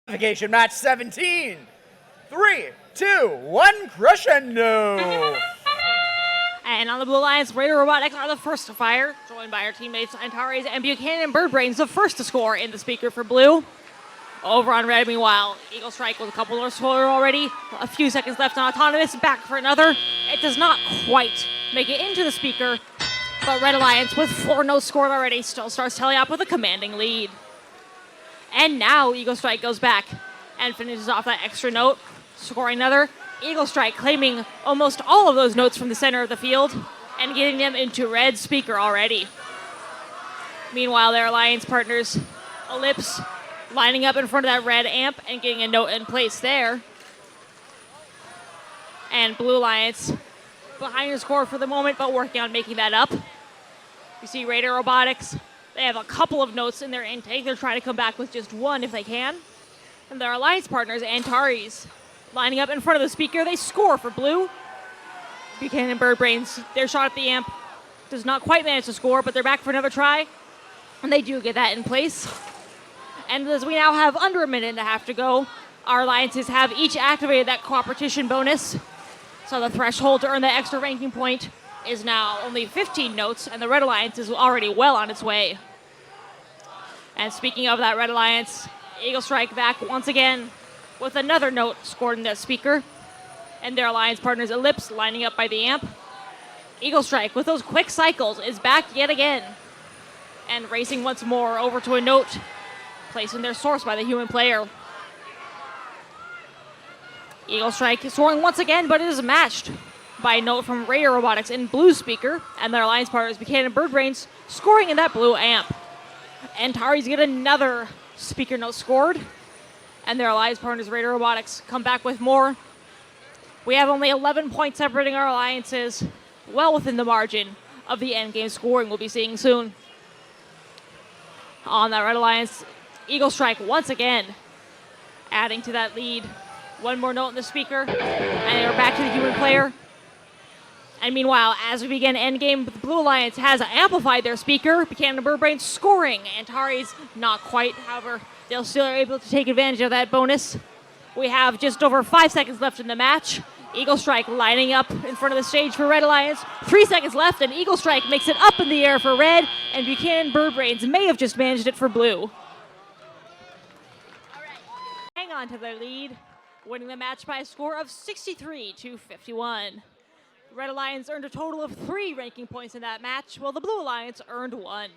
Qualification match 17. 3, 2, 1, crescendo. And on the Blue Alliance, Raider Robotics are the first to fire, joined by our teammates Antares and Buchanan and Birdbrains, the first to score in the speaker for Blue. Over on Red, meanwhile, Eagle Strike with a couple more scored already. A few seconds left on Autonomous, back for another. It does not quite make it into the speaker, but Red Alliance with 4 notes scored already still starts telling up with a commanding lead. And now Eagle Strike goes back and finishes off that extra note, scoring another. Eagle Strike claiming almost all of those notes from the center of the field and getting them into Red speaker already. Meanwhile, their alliance partners, Ellipse, lining up in front of that Red amp and getting a note in place there. And Blue Alliance behind the score for the moment, but working on making that up. You see Raider Robotics, they have a couple of notes in their intake. They're trying to come back with just one if they can. And their alliance partners, Antares, lining up in front of the speaker. They score for Blue. Buchanan and Birdbrains, their shot at the amp does not quite manage to score, but they're back for another try. And they do get that in place. And as we now have under a minute and a half to go, our alliances have each activated that cooperation bonus. So the threshold to earn that extra ranking point is now only 15 notes, and the Red Alliance is already well on its way. And speaking of that Red Alliance, Eagle Strike back once again with another note scored in that speaker. And their alliance partners Ellipse lining up by the amp. Eagle Strike with those quick cycles is back yet again. And racing once more over to a note placed in their source by the human player. Eagle Strike soaring once again, but it is matched by a note from Raider Robotics in Blue speaker, and their alliance partners Buchanan and Birdbrains scoring in that Blue amp. Antares get another speaker note scored, and their alliance partners Raider Robotics come back with more. We have only 11 points separating our alliances, well within the margin of the endgame scoring we'll be seeing soon. On that Red Alliance, Eagle Strike once again adding to that lead. One more note in the speaker, and we're back to the human player. And meanwhile, as we begin endgame, the Blue Alliance has amplified their speaker. Buchanan and Birdbrain scoring. Antares not quite, however, they'll still are able to take advantage of that bonus. We have just over 5 seconds left in the match. Eagle Strike lining up in front of the stage for Red Alliance. 3 seconds left, and Eagle Strike makes it up in the air for Red, and Buchanan and Birdbrains may have just managed it for Blue. Hang on to their lead, winning the match by a score of 63-51. The Red Alliance earned a total of 3 ranking points in that match, while the Blue Alliance earned 1.